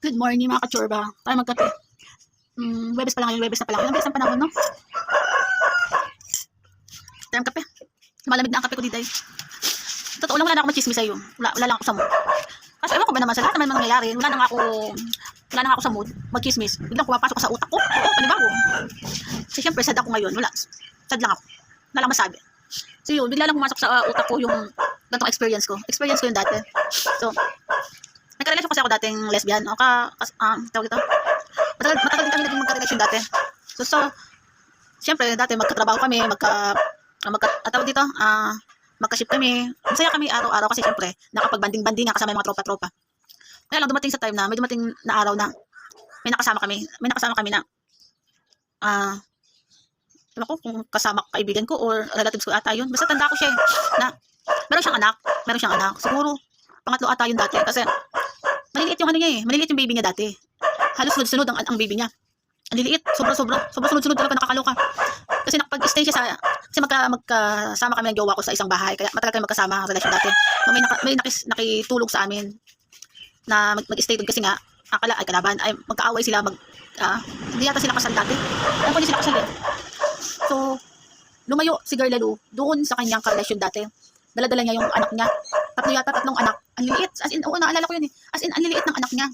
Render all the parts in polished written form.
Good morning mga kachorba. Tayo magkape. Webes pa lang ngayon, Webes na pala. Ilang beses ang panahon, no? Tayo magkape. Malamig na ang kape ko dito. Totoo lang, wala na ako mag-chismis sa'yo. Wala lang ako sa mood. Kasi ewan ko ba naman sa lahat naman mangyayari. Wala na ako sa mood. Mag-chismis. Biglang pumapasok ka sa utak ko. Oo, panibago. Kasi syempre, sad ako ngayon. Wala. Sad lang ako. Wala lang masabi. So yun, bigla lang pumasok sa utak ko yung ganitong experience ko. Experience ko yung dati. So, nagka-relasyon kasi ako dating lesbian. O tawag ito. Matagal din kami naging magka-relasyon dati. So, syempre, dati magkatrabaho kami, tawag dito, magka-ship kami. Masaya kami araw-araw kasi syempre, nakapag-banding-banding nga kasama yung mga tropa-tropa. Kaya lang dumating sa time na, may dumating na araw na may nakasama kami na, diba ko kung kasama kaibigan ko or relatives ko ata yun. Basta tanda ko siya na meron siyang anak. Siguro, pangatlo ata yun dati kasi maliliit yung ano niya maliliit yung baby niya dati. Halos sunod-sunod ang baby niya. Ang liliit, sobra sunod-sunod talaga, nakakaloka. Kasi nakapag-stay siya kasi magkasama kami ng jowa ko sa isang bahay. Kaya matagal kami magkasama relasyon dati. So, may nakitulog sa amin na mag-stay doon kasi nga kalaban ay magkaaway sila hindi yata sila kasal dati. Ano pa sila kasal eh. So, lumayo si Girl Lalu doon sa kanyang karelasyon dati. Dala-dala niya yung anak niya. Tatlong anak. Ang liliit. As in, naalala ko yun eh. As in, ang liliit ng anak niya.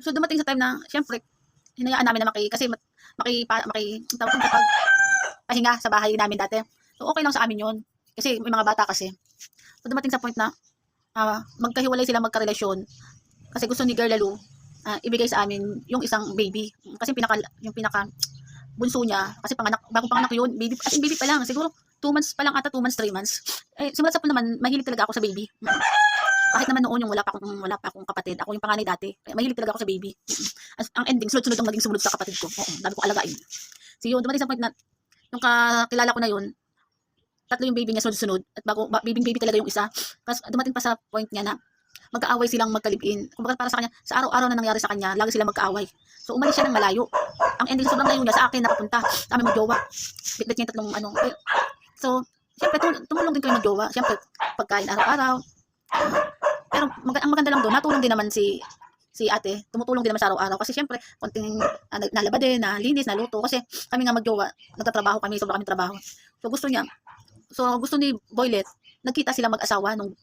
So, dumating sa time na, syempre, hinayaan namin na pahinga sa bahay namin dati. So, okay lang sa amin yun. Kasi may mga bata kasi. So, dumating sa point na, magkahiwalay sila magkarelasyon. Kasi gusto ni Girl Lalu, ibigay sa amin yung isang baby. Kasi yung pinaka bunso niya, kasi bagong panganak yun, baby, as in baby pa lang, siguro 2 months pa lang ata, 2 months, 3 months. Simula sa po naman, mahilig talaga ako sa baby. Kahit naman noon yung wala pa akong kapatid, ako yung panganay dati, mahilig talaga ako sa baby. Ang ending, sunod-sunod ang naging sumunod sa kapatid ko. Oo, dami ko alagain. So yun, dumating sa point na, yung kakilala ko na yun, 3 yung baby niya sunod-sunod, at baby talaga yung isa. Tapos dumating pa sa point niya na, mag-aaway silang magkalibin. Kumbaga para sa kanya, sa araw-araw na nangyari sa kanya, lagi silang mag-aaway. So umalis siya ng malayo. Ang ending sobrang layo niya sa akin nakapunta. Kami mag-jowa. Bitbit niya yung 3 So, siyempre tumulong din kami mag-jowa. Siyempre, pagkain araw-araw. Pero ang maganda lang doon, natulong din naman si ate. Tumutulong din naman sa araw-araw. Kasi siyempre, konting nalaba din, nalinis, naluto. Kasi kami nga mag-jowa, nagtatrabaho kami, sobra kami trabaho. So gusto ni Boylet, nagkita sila mag-asawa nung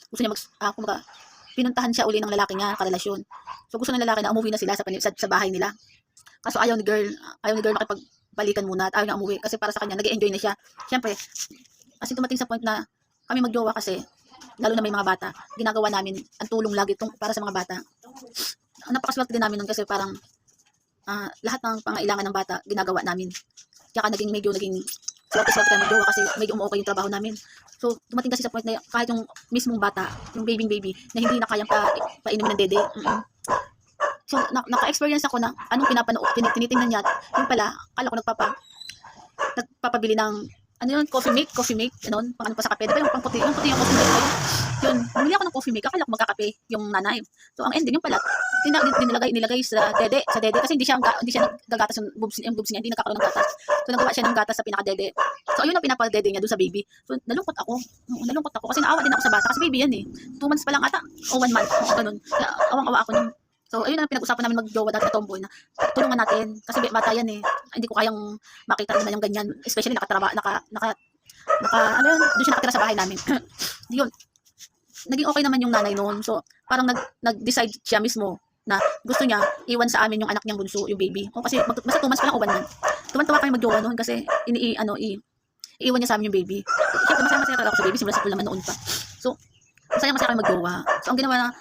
gusto niya kumbaga, pinuntahan siya uli ng lalaki niya, karelasyon. So gusto ng lalaki na umuwi na sila sa bahay nila. Kaso ayaw ni girl makipagbalikan muna at ayaw niya umuwi kasi para sa kanya nag-enjoy na siya. Siyempre, kasi dumating sa point na kami magjowa kasi, lalo na may mga bata, ginagawa namin ang tulong lagi para sa mga bata. Napakaswerte din namin nun kasi parang lahat ng pangailangan ng bata ginagawa namin. Kaya medyo naging swerte kami magjowa kasi medyo okay yung trabaho namin. So, dumating kasi sa point na kahit yung mismong bata, yung baby, na hindi na kayang painumin ng dede. So, naka-experience ako na anong tinitingnan niya. Yung pala, akala ko nagpapabili ng, coffee make, pang pa sa kape. Diba yung pang puti, yung coffee make. Yun, bumili ako ng coffee make, akala ko magkakape yung nanay. So, ang ending, yung pala, nilagay sa dede kasi hindi siya nagagatas yung boobs niya, hindi nagkakaroon ng gatas. So, nagawa siya ng gatas sa pinaka-dede. So, ayun ang pinapa-dede niya doon sa baby. So, nalungkot ako kasi naawa din ako sa bata kasi baby yan eh. 2 months pa lang ata, o 1 month, ganun. Awang-awa ako nun. So, ayun ang pinag-usapan namin mag-jowa dati na tomboy na tulungan natin kasi bata yan eh. Hindi ko kayang makita rin na yung ganyan, especially doon siya nakatira sa bahay namin. Yun. Naging okay naman yung nanay noon. So, parang nag-decide siya mismo na gusto niya iwan sa amin yung anak niyang bunso, yung baby. O kasi basta 2 months pa lang o 1 month. Tuwan-tuwa kami mag-jowa noon kasi iiwan niya sa amin yung baby. Siyempre, masaya talaga ako sa baby. Simula sa pool naman noon pa. So, masaya kami mag-jowa. So, ang ginawa na,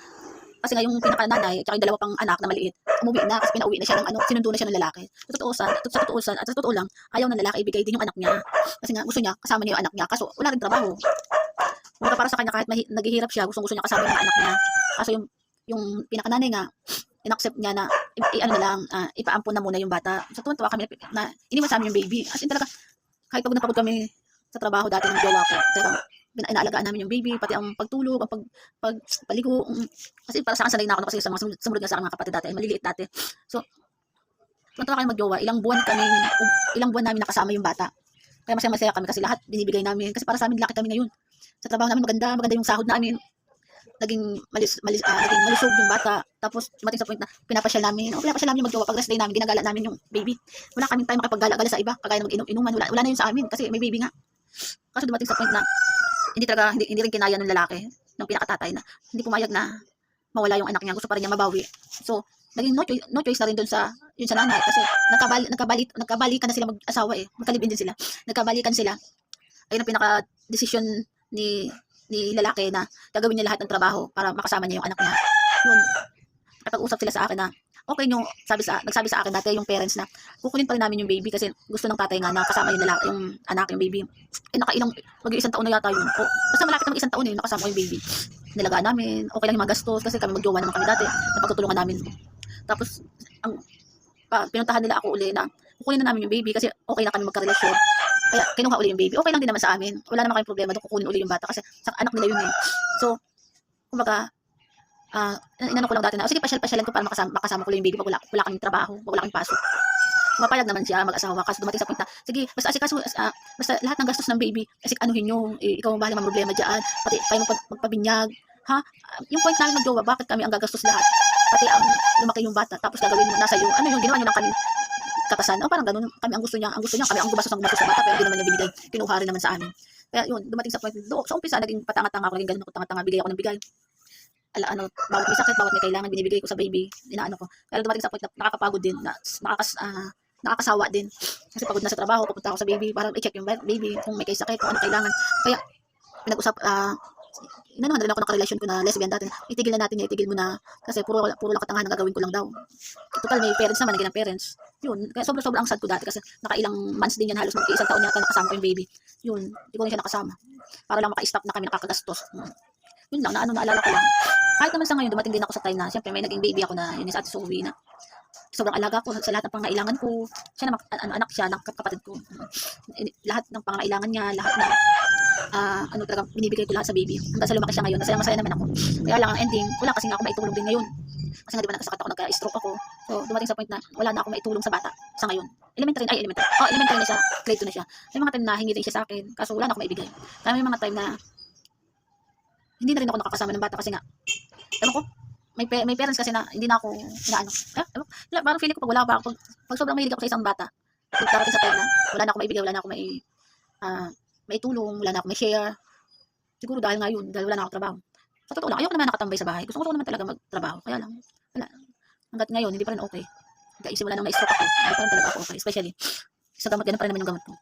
kasi nga yung pinaka-nanay at yung 2 pang anak na maliit, umuwi na kasi pinauwi na siya ng sinundo na siya ng lalaki. Sa totoo lang, ayaw ng lalaki ibigay din yung anak niya. Kasi nga gusto niya kasama niya yung anak niya. Kaso wala rin trabaho. Para sa kanya kahit naghihirap siya, gusto niya kasama yung anak niya. Kaso yung pinaka-nanay nga, in-accept niya na ipaampon na muna yung bata. Sa tuwa kami na iniwan sa amin yung baby. As in talaga, kahit pag napagod kami sa trabaho dati ng jowa ko, pero inaalagaan namin yung baby, pati ang pagtulog, ang pagpaligo. Kasi para sa akin, sanay na ako kasi sa mga sumunod nga sa mga kapatid dati, maliliit dati. So, natuwa kami mag-jowa. Ilang buwan namin nakasama yung bata. Kaya masaya kami kasi lahat binibigay namin. Kasi para sa amin, laki kami ngayon. Sa trabaho namin, maganda yung sahod namin. naging malusog yung bata. Tapos dumating sa point na pinapasyal namin. Pinapasyal namin yung magjowa. Pag rest day namin, ginagala namin yung baby. Wala kaming time makipag-gala-gala sa iba. Kagaya ng inom-inuman. Wala na yun sa amin kasi may baby nga. Kasi dumating sa point na hindi rin kinaya ng lalaki, ng pinakatatay na hindi pumayag na mawala yung anak niya. Gusto pa rin niya mabawi. So, naging no choice na rin doon sa yun sa nanay kasi nagkabalikan na sila mag-asawa eh. Magkalibin din sila. Nagkabalikan sila. Ayun ang pinaka-desisyon ni lalaki na gagawin niya lahat ng trabaho para makasama niya yung anak niya. Yun. Kapag-usap sila sa akin na okay nyo, nagsabi sa akin dati yung parents na kukunin pa rin namin yung baby kasi gusto ng tatay nga na kasama yung lalaki, yung anak, yung baby. Eh mag-iisang taon na yata yun. O, basta malapit na mag-isang taon eh, nakasama ko yung baby. Nilagaan namin, okay lang yung mga gastos kasi kami magjowa naman kami dati, napagtutulungan namin. Tapos, pinuntahan nila ako uli na kukunin na namin yung baby kasi okay na kami magkarelasyon. Kaya kinuha uli yung baby. Okay lang din naman sa amin. Wala naman kayong problema doon kukunin uli yung bata kasi sa anak nila yun eh. So, kumbaga, inano ko lang dati na, sige, pasyalan ko para makasama ko lang yung baby pag wala kaming trabaho, pag wala kaming pasok. Mapayag naman siya mag-asawa kasi dumating sa point na, sige, basta lahat ng gastos ng baby, kasi anuhin nyo, ikaw ang bahala ng problema dyan, pati kayo magpabinyag, ha? Yung point namin mag-jowa, bakit kami ang gagastos lahat? Pati ang lumaki yung bata, tapos gagawin mo nasa yung, ano yung ginawa nyo lang kami katasan, o parang ganun, kami ang gusto niya, kami ang gumastos ng gastos sa bata, pero hindi naman niya binigay, kinuha rin naman sa amin. Kaya yun, dumating sa point, sa umpisa, naging patanga-tanga ako, naging ganun ako, tanga-tanga, bigay ako ng bigay. Bawat may sakit, bawat may kailangan, binibigay ko sa baby, inaano ko. Pero dumating sa point na nakakapagod din, nakakasawa din. Kasi pagod na sa trabaho, pupunta ako sa baby, para i-check yung baby, kung may sakit, kung ano kailangan. Kaya, pinag-usap, inanuhan na rin ako ng karelasyon ko na lesbian dati. Itigil na natin niya, itigil mo na. Kasi puro lang katangahan na gagawin ko lang daw. Total, may parents naman, naging ng parents. Yun, kaya sobrang sad ko dati kasi nakailang months din yan, halos mag-iisang taon yata nakasama ko yung baby. Yun, hindi ko rin siya nakasama. Para lang maka-stop na kami nakakagastos. Yun lang, naalala ko lang. Kahit naman sa ngayon, dumating din ako sa time na, siyempre may naging baby ako na, yun yung sa Ate Zoe na, sobrang alaga ko sa lahat ng pangailangan ko. Siya na anak siya ng kapatid ko. Lahat ng pangailangan niya, lahat ng talaga binibigay ko lahat sa baby. Hanggang sa lumaki siya ngayon, masaya naman ako. Kaya lang ang ending, wala kasi nga ako maitulong din ngayon. Kasi nga di ba nagkasakit ako, nagka-stroke ako. So dumating sa point na wala na ako maitulong sa bata sa ngayon. Elementary na siya, grade 2 na siya. May mga time na hingi din siya sa akin, kaso wala na ako maibigay. Kaya may mga time na hindi na rin ako nakakasama ng bata kasi nga, ewan ko, may parents kasi na hindi na ako inaano. Parang feeling ko pag wala pa ako, pag sobrang mahilig ako sa isang bata, pag darating sa time na wala na ako maibigay, wala na ako may tulong, wala na ako may share. Siguro dahil wala na ako trabaho. Sa totoo lang, ayoko naman nakatambay sa bahay. Gusto ko naman talaga magtrabaho. Kaya lang, wala. Hanggat ngayon, hindi pa rin okay. Hanggang simula nang na-stroke ako, hindi pa rin talaga ako okay. Especially, sa gamot, ganun pa rin naman yung gamot ko.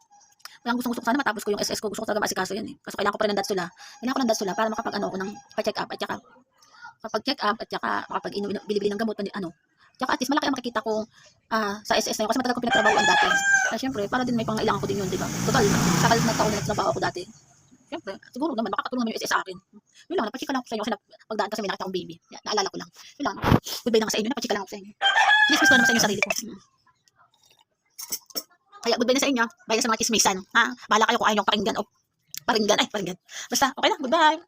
Kaya ang gusto ko sana matapos ko yung SS ko. Gusto ko talaga maasikaso yan eh. Kaso kailangan ko pa rin ng datsula. Kailangan ko ng datsula para makapag-ano ako ng pa-check up at saka kapag-check up at saka makapag-inom, bili-bili ng gamot, tsaka at least malaki ang makikita ko sa SS na yun kasi matagal ko pinagtrabahoan dati. Kaya syempre, para din may pangailangan ko din yun, di ba? Total, sakal na taon na nagtrabaho ako dati. Syempre, siguro naman, makakatulong naman yung SS sa akin. Yun lang, napachika lang ako sa inyo kasi pagdaan kasi may nakita akong baby. Yan, naalala ko lang. Yun lang, goodbye na nga sa inyo, napachika lang ako sa inyo. Chismis ko naman sa inyo sarili ko. Kaya goodbye na sa inyo. Bye na sa mga chismisan. Ha? Bahala kayo kung ayaw nyo pakinggan o paringgan. Basta, okay na, goodbye.